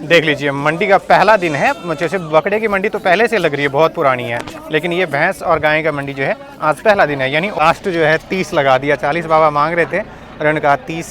देख लीजिए, मंडी का पहला दिन है। जैसे बकरे की मंडी तो पहले से लग रही है, बहुत पुरानी है, लेकिन ये भैंस और गाय का मंडी जो है आज पहला दिन है। यानी लास्ट जो है 30 लगा दिया। 40 बाबा मांग रहे थे और इन्होंने कहा 30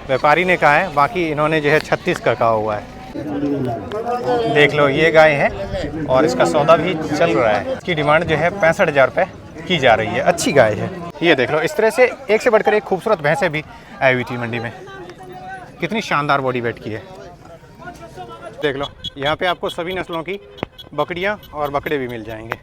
व्यापारी ने कहा है, बाकी इन्होंने जो है 36 का कहा हुआ है। देख लो, ये गाय है और इसका सौदा भी चल रहा है। इसकी डिमांड जो है 65,000 रुपये की जा रही है। अच्छी गाय है। ये देख लो, इस तरह से एक से बढ़कर एक खूबसूरत भैंसें भी आई हुई थी मंडी में। कितनी शानदार बॉडी वेट की है। देख लो, यहाँ पे आपको सभी नस्लों की बकरियाँ और बकरे भी मिल जाएंगे।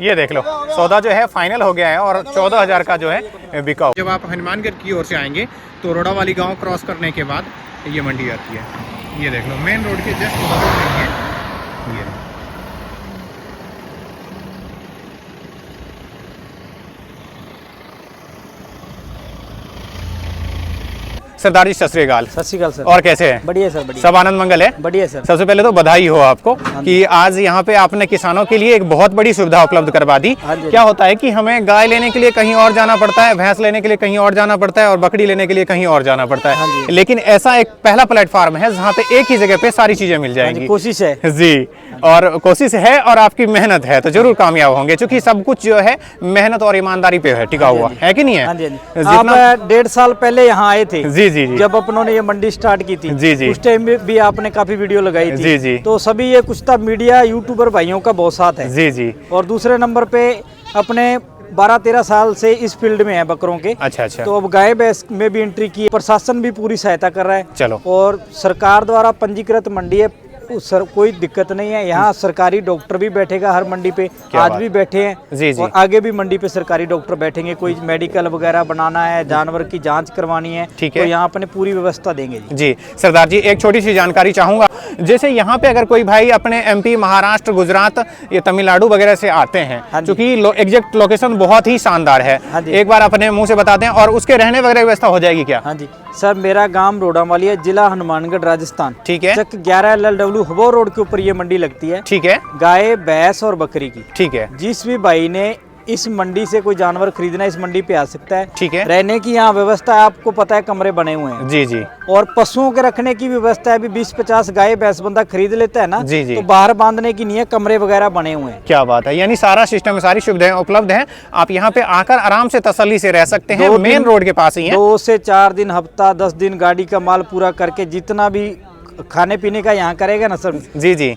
ये देख लो, सौदा जो है फाइनल हो गया है और 14,000 का जो है बिका। जब आप हनुमानगढ़ की ओर से आएंगे तो रोड़ा वाली गांव क्रॉस करने के बाद ये मंडी आती है। ये देख लो, मेन रोड के जस्ट बगल में है ये। सरदार जी सत श्री अकाल। सत श्री अकाल सर। और कैसे हैं? बढ़िया सर, बढ़िया। सब आनंद मंगल है? बढ़िया सर। सबसे पहले तो बधाई हो आपको कि आज यहाँ पे आपने किसानों के लिए एक बहुत बड़ी सुविधा उपलब्ध करवा दी। क्या होता है कि हमें गाय लेने के लिए कहीं और जाना पड़ता है, भैंस लेने के लिए कहीं और जाना पड़ता है और बकरी लेने के लिए कहीं और जाना पड़ता है, लेकिन ऐसा एक पहला प्लेटफॉर्म है जहाँ पे एक ही जगह पे सारी चीजें मिल जाएंगी। कोशिश है जी, और कोशिश है और आपकी मेहनत है तो जरूर कामयाब होंगे, क्योंकि सब कुछ जो है मेहनत और ईमानदारी पे है, टिका हुआ है कि नहीं है? आप 1.5 साल पहले यहाँ आए थे। जी जी जी। जब अपनों ने ये मंडी स्टार्ट की थी, जी जी, उस टाइम भी आपने काफी वीडियो लगाई थी। जी जी। तो सभी ये कुछ था, मीडिया यूट्यूबर भाइयों का बहुत साथ है। जी जी। और दूसरे नंबर पे अपने 12-13 साल से इस फील्ड में है बकरों के। अच्छा अच्छा। तो अब गाय भैंस में भी एंट्री की, प्रशासन भी पूरी सहायता कर रहा है। चलो। और सरकार द्वारा पंजीकृत मंडी है, सर कोई दिक्कत नहीं है। यहाँ सरकारी डॉक्टर भी बैठेगा हर मंडी पे, आज भी बैठे हैं। जी जी। और आगे भी मंडी पे सरकारी डॉक्टर बैठेंगे। कोई मेडिकल वगैरह बनाना है, जानवर की जांच करवानी है, ठीक है, तो यहाँ अपने पूरी व्यवस्था देंगे जी। सरदार जी, एक छोटी सी जानकारी चाहूंगा। जैसे यहाँ पे अगर कोई भाई अपने MP, महाराष्ट्र, गुजरात, ये तमिलनाडु वगैरह से आते हैं, क्योंकि एग्जैक्ट लोकेशन बहुत ही शानदार है, एक बार अपने मुंह से बता दें, और उसके रहने वगैरह की व्यवस्था हो जाएगी क्या? हाँ जी सर, मेरा गांव रोडामाली है, जिला हनुमानगढ़, राजस्थान। ठीक है। चक 11 LLW हबो रोड के ऊपर ये मंडी लगती है। ठीक है। गाय, भैंस और बकरी की। ठीक है। जिस भी भाई ने इस मंडी से कोई जानवर खरीदना, इस मंडी पे आ सकता है। ठीक है। रहने की यहाँ व्यवस्था है, आपको पता है, कमरे बने हुए हैं। जी जी। और पशुओं के रखने की व्यवस्था है। अभी 20-50 गाय भैंस बंदा खरीद लेता है ना, जी जी, तो बाहर बांधने की नहीं है, कमरे वगैरह बने हुए हैं। क्या बात है, यानी सारा सिस्टम, सारी सुविधाएं उपलब्ध हैं। आप यहाँ पे आकर आराम से तसल्ली से रह सकते हैं, मेन रोड के पास ही है। 2 से 4 दिन, हफ्ता 10 दिन गाड़ी का माल पूरा करके, जितना भी खाने पीने का यहाँ करेगा ना सर। जी जी।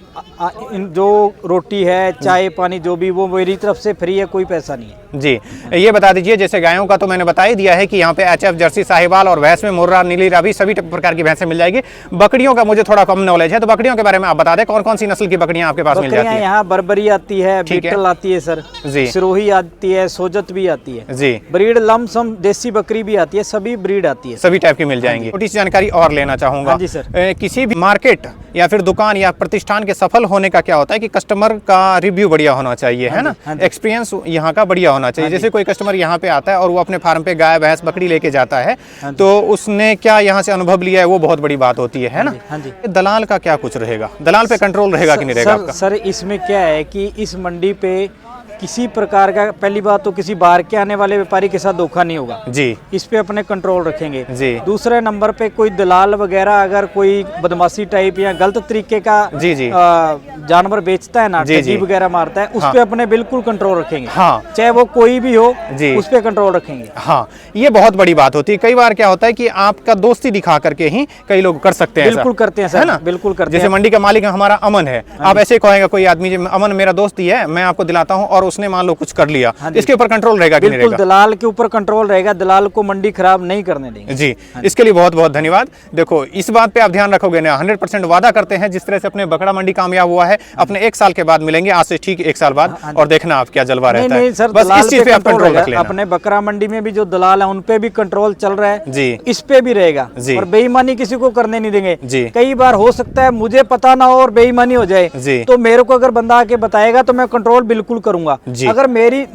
जो रोटी है, चाय पानी, जो भी, वो मेरी तरफ से फ्री है, कोई पैसा नहीं है। जी, ये बता दीजिए, जैसे गायों का तो मैंने बता ही दिया है कि यहाँ पे HF, जर्सी, साहिवाल और भैंस में मुर्रा, नीली रावी, सभी प्रकार की भैंसें मिल जाएगी। बकरियों का मुझे थोड़ा कम नॉलेज है, तो बकरियों के बारे में आप बता दें, कौन कौन सी नस्ल की बकरियां आपके पास मिल जाती हैं? यहाँ बर्बरी आती है, बीटल आती है सर जी, सिरोही आती है, सोजत भी आती है जी, ब्रीड लमसम देसी बकरी भी आती है, सभी ब्रीड आती है, सभी टाइप की मिल जाएंगी। छोटी सी जानकारी और लेना चाहूंगा जी सर। किसी भी मार्केट या फिर दुकान या प्रतिष्ठान के सफल होने का क्या होता है कि कस्टमर का रिव्यू बढ़िया होना चाहिए, है ना, एक्सपीरियंस यहाँ का बढ़िया होना चाहिए। जैसे कोई कस्टमर यहाँ पे आता है और वो अपने फार्म पे गाय, भैंस, बकरी लेके जाता है, तो उसने क्या यहाँ से अनुभव लिया है, वो बहुत बड़ी बात होती है ना। दलाल का क्या कुछ रहेगा, दलाल पे कंट्रोल रहेगा कि नहीं रहेगा आपका? सर इसमें क्या है कि इस मंडी पे किसी प्रकार का, पहली बात तो किसी बाहर के आने वाले व्यापारी के साथ धोखा नहीं होगा जी, इस पे अपने कंट्रोल रखेंगे जी। दूसरे नंबर पे कोई दलाल वगैरह अगर कोई बदमाशी टाइप या गलत तरीके का जी जी जानवर बेचता है ना, ठगी वगैरह मारता है, उस पे अपने बिल्कुल कंट्रोल रखेंगे। हाँ, चाहे वो कोई भी हो जी, उस पे कंट्रोल रखेंगे। हाँ, ये बहुत बड़ी बात होती है। कई बार क्या होता है कि आपका दोस्ती दिखा करके ही कई लोग कर सकते हैं, बिल्कुल करते हैं सर, है ना, बिल्कुल करते हैं। जैसे मंडी का मालिक हमारा अमन है, आप ऐसे कहेगा कोई आदमी, अमन मेरा दोस्त ही है, मैं आपको दिलाता हूँ, और उसने मान लो कुछ कर लिया, इसके ऊपर कंट्रोल रहेगा कि नहीं रहेगा? दलाल के ऊपर कंट्रोल रहेगा, दलाल को मंडी खराब नहीं करने देंगे जी। इसके लिए बहुत बहुत धन्यवाद। देखो, इस बात पे आप ध्यान रखोगे ना, 100% वादा करते हैं, जिस तरह से अपने बकरा मंडी कामयाब हुआ है, अपने 1 साल के बाद मिलेंगे, आज से ठीक 1 साल बाद, और देखना आप क्या जलवा रहता है। बस इस चीज पे आप कंट्रोल रख लेना। अपने बकरा मंडी में भी जो दलाल है, उन पे भी कंट्रोल चल रहा है जी, इस पे भी रहेगा जी, और बेईमानी किसी को करने नहीं देंगे जी। कई बार हो सकता है मुझे पता ना हो और बेईमानी हो जाए जी, तो मेरे को अगर बंदा आके बताएगा तो मैं कंट्रोल बिल्कुल करूंगा करूंगा। अगर मेरी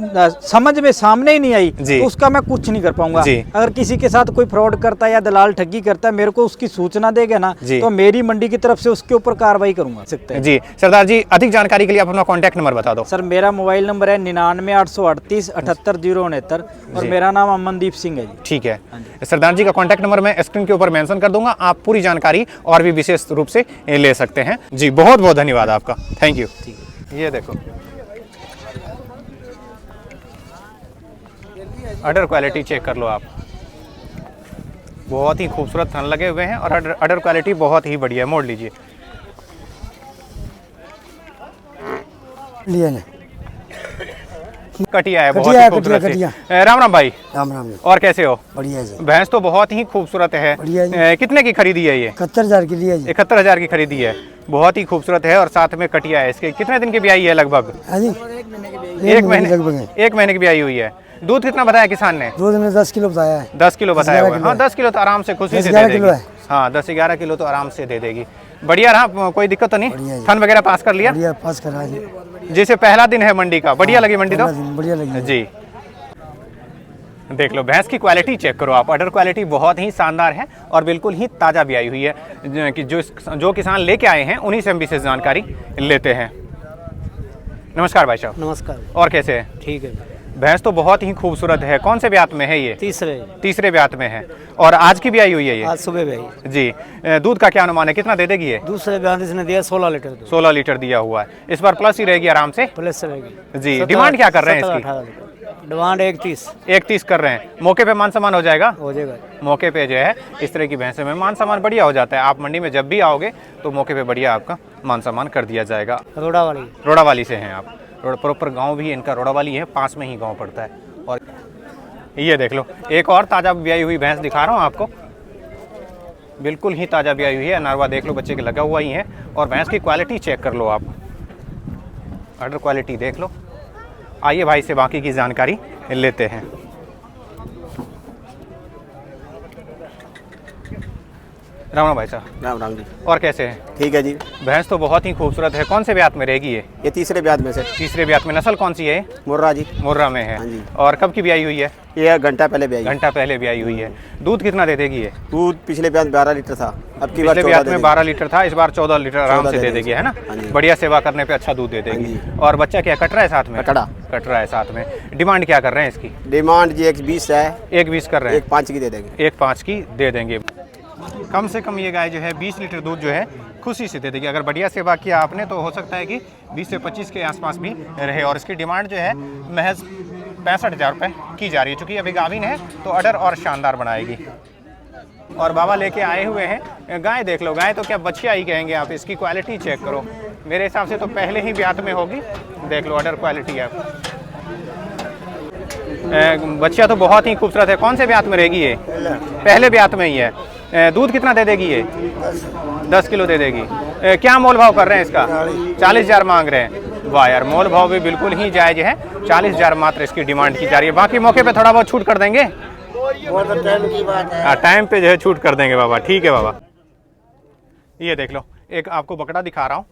समझ में सामने ही नहीं आई तो उसका मैं कुछ नहीं कर पाऊंगा। अगर किसी के साथ कोई फ्रॉड करता है या दलाल ठगी करता है, मेरे को उसकी सूचना देगा ना तो मेरी मंडी की तरफ से उसके ऊपर कार्रवाई करूंगा सकते हैं। जी सरदार जी, अधिक जानकारी के लिए आप अपना कॉन्टैक्ट नंबर बता दो। सर मेरा मोबाइल नंबर है 99,838,78,069 और मेरा नाम अमनदीप सिंह है जी। ठीक है, सरदार जी का कॉन्टैक्ट नंबर मैं स्क्रीन के ऊपर मेंशन कर दूंगा, आप पूरी जानकारी और भी विशेष रूप से ले सकते हैं। जी बहुत बहुत धन्यवाद आपका, थैंक यू। ये देखो अडर क्वालिटी चेक कर लो आप, बहुत ही खूबसूरत थन लगे हुए हैं और अडर क्वालिटी बहुत ही बढ़िया है। मोड़ लीजिए, कटिया है, बहुत ही खूबसूरत है। राम राम भाई। राम राम। और कैसे हो? बढ़िया जी। भैंस तो बहुत ही खूबसूरत है। कितने की खरीदी है ये? 71,000 की लिए। 71,000 की खरीदी है, बहुत ही खूबसूरत है और साथ में कटिया है। इसके कितने दिन की ब्याई है लगभग? 1 महीने की ब्याई हुई है। दूध कितना बताया किसान ने? दूध में 10 किलो बताया है। 10 किलो बताया हुआ है। हाँ 10 किलो तो आराम से खुशी से दे देगी। हाँ 10-11 किलो तो आराम से दे देगी। बढ़िया रहा, कोई दिक्कत तो नहीं? थन वगैरह पास कर लिया? पास करा जी। जैसे पहला दिन है मंडी का, बढ़िया लगी मंडी? तो बढ़िया लगी जी। देख लो भैंस की क्वालिटी चेक करो आप, अडर क्वालिटी बहुत ही शानदार है और बिल्कुल ही ताज़ा ब्याई हुई है। कि जो किसान लेके आए हैं उन्हीं से हम विशेष जानकारी लेते हैं। नमस्कार भाई साहब। नमस्कार। और कैसे है? ठीक है। भैंस तो बहुत ही खूबसूरत है। कौन से ब्यात में है ये? तीसरे ब्यात में है। और आज की ब्याई हुई है ये? आज सुबह ब्याई जी। दूध का क्या अनुमान है, कितना दे देगी ये? दूसरे ब्यात इसने दिया 16 लीटर। 16 लीटर दिया हुआ है। इस बार प्लस ही रहेगी आराम से? प्लस रहेगी जी। डिमांड क्या कर रहे हैं इसकी? डिमांड 31 कर रहे हैं। मौके पे मान सम्मान हो जाएगा? हो जाएगा। मौके पे जो है इस तरह की भैंसे में मान सम्मान बढ़िया हो जाता है। आप मंडी में जब भी आओगे तो मौके पे बढ़िया आपका मान सम्मान कर दिया जाएगा। रोड़ावाली से हैं आप? रोड प्रॉपर गांव भी इनका रोड़ावाली है, पास में ही गांव पड़ता है। और ये देख लो एक और ताज़ा ब्याई हुई भैंस दिखा रहा हूँ आपको, बिल्कुल ही ताज़ा ब्याई हुई है। नरवा देख लो, बच्चे के लगा हुआ ही है। और भैंस की क्वालिटी चेक कर लो आप, अडर क्वालिटी देख लो। आइए भाई से बाकी की जानकारी लेते हैं। राम राम भाई साहब। राम राम जी। और कैसे हैं? ठीक है जी। भैंस तो बहुत ही खूबसूरत है। कौन से ब्यात में रहेगी ये? तीसरे ब्यात में से। तीसरे ब्यात में। नस्ल कौन सी है? मुर्रा जी। मुर्रा में है। हाँ जी। और कब की ब्याई हुई है? ये घंटा पहले ब्याई। घंटा पहले ब्याई हुई है। दूध कितना दे देगी ये? दूध पिछले ब्यात 12 लीटर था, अब की पिछले ब्यात में 12 लीटर था, इस बार 14 लीटर आराम से दे देगी, है ना? बढ़िया सेवा करने पे अच्छा दूध दे देगी। और बच्चा क्या कट रहा है साथ में? कट रहा है साथ में। डिमांड क्या कर रहे हैं इसकी? डिमांड जी 120 है। 120 कर रहे हैं। 1.5 की दे देंगे। 1.5 की दे देंगे। कम से कम ये गाय जो है 20 लीटर दूध जो है खुशी से दे देगी। अगर बढ़िया सेवा किया आपने तो हो सकता है कि 20 से 25 के आसपास भी रहे। और इसकी डिमांड जो है महज 65,000 रुपये की जा रही है। चूँकि अभी गाभिन है तो अडर और शानदार बनाएगी। और बाबा लेके आए हुए हैं गाय, देख लो। गाय तो क्या बछिया ही कहेंगे आप, इसकी क्वालिटी चेक करो। मेरे हिसाब से तो पहले ही ब्यात में होगी। देख लो अडर क्वालिटी है। बच्चिया तो बहुत ही खूबसूरत है। कौन से ब्यात में रहेगी ये? पहले ब्यात में ही है। दूध कितना दे देगी ये? 10 किलो दे देगी। क्या मोल भाव कर रहे हैं इसका? 40,000 मांग रहे हैं। वाह यार, मोल भाव भी बिल्कुल ही जायज है। 40,000 मात्र इसकी डिमांड की जा रही है। बाकी मौके पे थोड़ा बहुत छूट कर देंगे। टाइम पे जो है छूट कर देंगे बाबा। ठीक है बाबा। ये देख लो एक आपको बकरा दिखा रहा हूँ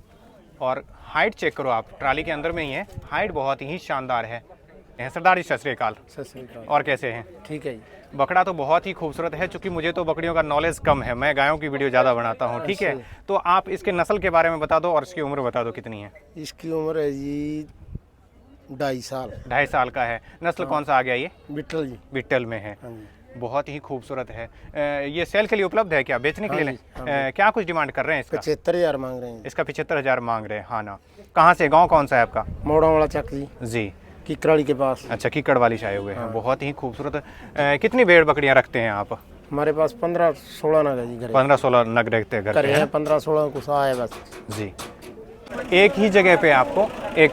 और हाइट चेक करो आप, ट्राली के अंदर में ही है। हाइट बहुत ही शानदार है। सरदार जी सत श्री अकाल। और कैसे हैं? ठीक है जी। बकरा तो बहुत ही खूबसूरत है। चूंकि मुझे तो बकरियों का नॉलेज कम है, मैं गायों की वीडियो ज़्यादा बनाता हूँ। ठीक है, तो आप इसके नस्ल के बारे में बता दो और इसकी उम्र बता दो कितनी है? इसकी उम्र है जी 2.5 साल। 2.5 साल का है। नस्ल कौन सा आ गया ये? बिट्टल जी। बिट्टल में है। बहुत ही खूबसूरत है। ये सेल के लिए उपलब्ध है क्या, बेचने के लिए? क्या कुछ डिमांड कर रहे हैं इसका? 75,000 मांग रहे हैं। इसका 75,000 मांग रहे हैं। हाँ ना। कहाँ से, गाँव कौन सा है आपका? मोड़ा वाला चक जी। किकराड़ी के पास। अच्छा, किकड़ वाली से आए हुए हैं। बहुत ही खूबसूरत। कितनी भेड़ बकरियां रखते हैं आप? हमारे पास 15-16 नग है जी घर। 15-16 नग रखते हैं घर पे? 15-16 कुछ है बस जी। एक ही जगह पे आपको एक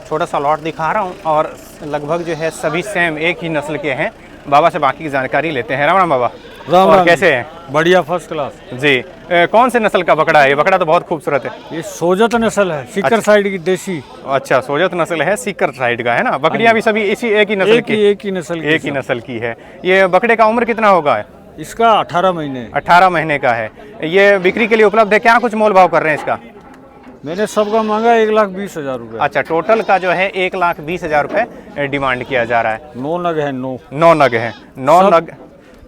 छोटा सा लॉट दिखा रहा हूँ और लगभग जो है सभी सेम एक ही नस्ल के हैं। बाबा से बाकी की जानकारी लेते हैं। राम राम बाबा। राम और राम। कैसे हैं? बढ़िया, फर्स्ट क्लास जी। कौन से नस्ल का बकरा है ये? बकरा तो बहुत खूबसूरत है। ये सोजत नस्ल है, सीकर साइड की देसी। अच्छा, सोजत नस्ल है, सीकर साइड का है ना। बकरियां भी सभी इसी एक ही नस्ल की? एक ही नस्ल की है। ये बकरे का उम्र कितना होगा? इसका 18 महीने। 18 महीने का है। ये बिक्री के लिए उपलब्ध है। क्या कुछ मोल भाव कर रहे हैं इसका? मैंने सबका मांगा 1,20,000 रुपये। अच्छा, टोटल का जो है 1,20,000 रुपये डिमांड किया जा रहा है। 9 नग है, 9 नग है,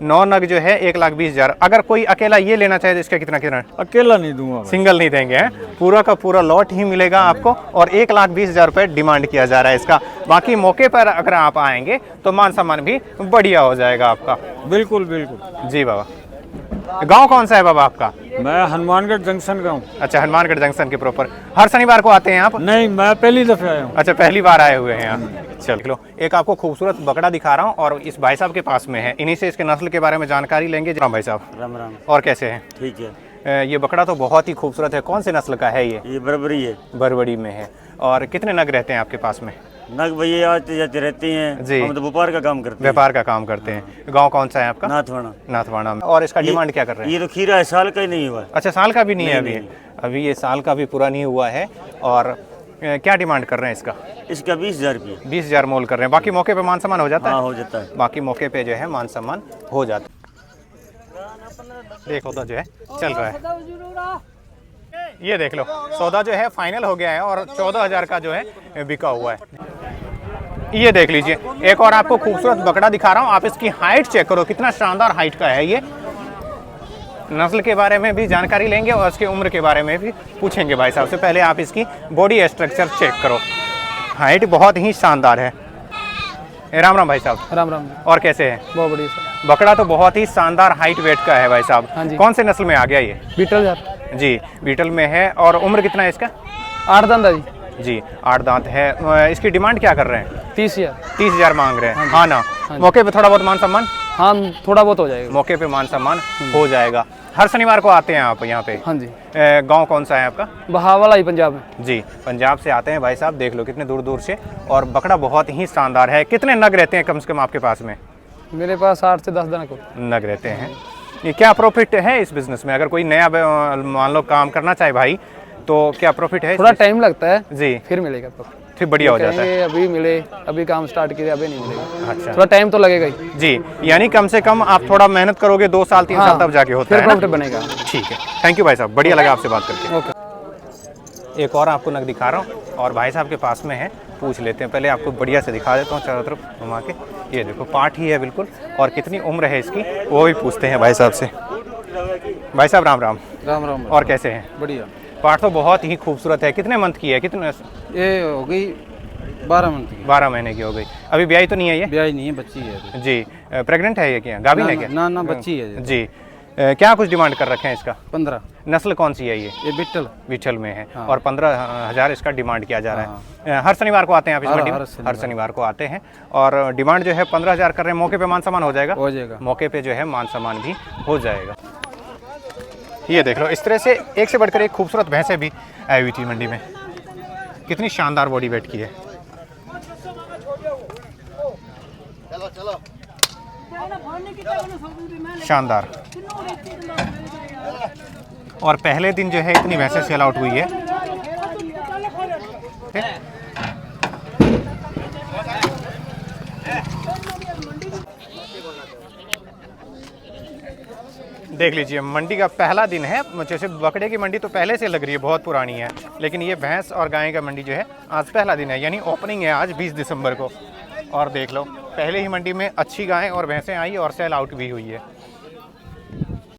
9 नग जो है 1,20,000। अगर कोई अकेला ये लेना चाहे तो इसका कितना कितना? अकेला नहीं दूंगा मैं। सिंगल नहीं देंगे हैं, पूरा का पूरा लॉट ही मिलेगा आपको और 1,20,000 रुपये डिमांड किया जा रहा है इसका। बाकी मौके पर अगर आप आएंगे तो मान सम्मान भी बढ़िया हो जाएगा आपका। बिल्कुल बिल्कुल जी बाबा। गांव कौन सा है बाबा आपका? मैं हनुमानगढ़ जंक्शन का हूँ। अच्छा, हनुमानगढ़ जंक्शन के प्रॉपर। हर शनिवार को आते हैं आप? नहीं, मैं पहली दफे आया हूँ। अच्छा, पहली बार आए हुए हैं आप। चलो, एक आपको खूबसूरत बकरा दिखा रहा हूँ और इस भाई साहब के पास में है, इन्हीं से इसके नस्ल के बारे में जानकारी लेंगे। राम भाई साहब। राम राम। और कैसे हैं? ठीक है। ये बकरा तो बहुत ही खूबसूरत है, कौन से नस्ल का है ये? ये बराबरी है। बरबड़ी में है। और कितने नग रहते हैं आपके पास में? नग भैया आते जाते रहती हैं जी। हम तो व्यापार का काम करते हैं। व्यापार का काम करते हैं। गांव कौन सा है आपका? नाथवाड़ा। नाथवाड़ा में। और इसका डिमांड क्या कर रहे हैं? ये तो खीरा है, साल का ही नहीं हुआ है। अच्छा, साल का भी नहीं है अभी? नहीं। अभी ये साल का भी पूरा नहीं हुआ है। और क्या डिमांड कर रहे हैं इसका? इसका 20,000 रुपये। 20,000 मोल कर रहे हैं। बाकी मौके पे मान सम्मान हो जाता है? हाँ, हो जाता है। बाकी मौके पे जो है मान सम्मान हो जाता है। देखो तो जो है चल रहा है, ये देख लो, सौदा जो है फाइनल हो गया है और 14,000 का जो है बिका हुआ है। ये देख लीजिए, एक और आपको खूबसूरत बकरा दिखा रहा हूँ। आप इसकी हाइट चेक करो, कितना शानदार हाइट का है ये। नस्ल के बारे में भी जानकारी लेंगे और उसकी उम्र के बारे में भी पूछेंगे भाई साहब से। पहले आप इसकी बॉडी स्ट्रक्चर चेक करो, हाइट बहुत ही शानदार है। राम राम भाई साहब। राम राम। और कैसे हैं? बहुत बढ़िया सर। बकरा तो बहुत ही शानदार हाइट वेट का है भाई साहब। हाँ जी। कौन से नस्ल में आ गया ये? बीटल यार। जी, बीटल में है। और उम्र कितना है इसका? 8 दांत जी। जी, 8 दांत है। इसकी डिमांड क्या कर रहे हैं? 30,000। 30,000 मांग रहे हैं। हाँ ना, मौके पे थोड़ा बहुत मान सम्मान? हाँ, थोड़ा बहुत हो जाएगा। मौके पे मान सम्मान हो जाएगा। हर शनिवार को आते हैं आप यहाँ पे? हाँ जी। गांव कौन सा है आपका? बहावला ही पंजाब में। जी, पंजाब से आते हैं भाई साहब। देख लो कितने दूर दूर से। और बकरा बहुत ही शानदार है। कितने नग रहते हैं कम से कम आपके पास में? मेरे पास 8 से 10 दिन को नग रहते हैं। ये क्या प्रॉफिट है इस बिजनेस में? अगर कोई नया मान लो काम करना चाहे भाई, तो क्या प्रॉफिट है? थोड़ा टाइम लगता है जी, फिर मिलेगा प्रॉफिट। फिर बढ़िया हो जाता है। अभी मिले, अभी काम स्टार्ट किया, अभी नहीं मिलेगा। अच्छा, थोड़ा टाइम तो लगेगा ही। जी, यानी कम से कम आप थोड़ा मेहनत करोगे, 2 साल 3 साल तब जाके होता फिर है ना? प्रॉफिट बनेगा। ठीक है, थैंक यू भाई साहब, बढ़िया लगा आपसे बात करके। ओके। एक और आपको नग दिखा रहा हूँ और भाई साहब के पास में है, पूछ लेते हैं। पहले आपको बढ़िया से दिखा देता हूँ चारों तरफ घुमा के। ये देखो, पाठ ही है बिल्कुल। और कितनी उम्र है इसकी वो भी पूछते हैं भाई साहब से। भाई साहब राम राम। राम राम। और कैसे हैं? बढ़िया। पाठ तो बहुत ही खूबसूरत है। कितने मंथ की है? कितने? ये हो गई 12 मंथ की। 12 महीने की हो गई। अभी ब्याही तो नहीं है ये? ब्याह नहीं है, बच्ची है अभी। जी, प्रेग्नेंट है ये? क्या गाभिन है क्या? ना बच्ची है ये। जी, क्या कुछ डिमांड कर रखे हैं इसका? 15। नस्ल कौन सी है ये? ये बिट्टल। विठल में है। हाँ। और 15,000 इसका डिमांड किया जा रहा है। हर शनिवार को आते हैं आप इस मंडी में? हर शनिवार को आते हैं। और डिमांड जो है 15,000 कर रहे हैं। मौके पे मान सम्मान हो जाएगा? हो जाएगा। मौके पे जो है मान सम्मान भी हो जाएगा। ये देख लो, इस तरह से एक से बढ़कर एक खूबसूरत भैंसें भी आई हुई थी मंडी में। कितनी शानदार बॉडी वेट की है। शानदार। और पहले दिन जो है इतनी भैंसें सेल आउट हुई है। देख लीजिए, मंडी का पहला दिन है। जैसे बकरे की मंडी तो पहले से लग रही है, बहुत पुरानी है, लेकिन ये भैंस और गाय का मंडी जो है आज पहला दिन है, यानी ओपनिंग है आज 20 दिसंबर को। और देख लो, पहले ही मंडी में अच्छी गायें और भैंसें आई और सेल आउट भी हुई है।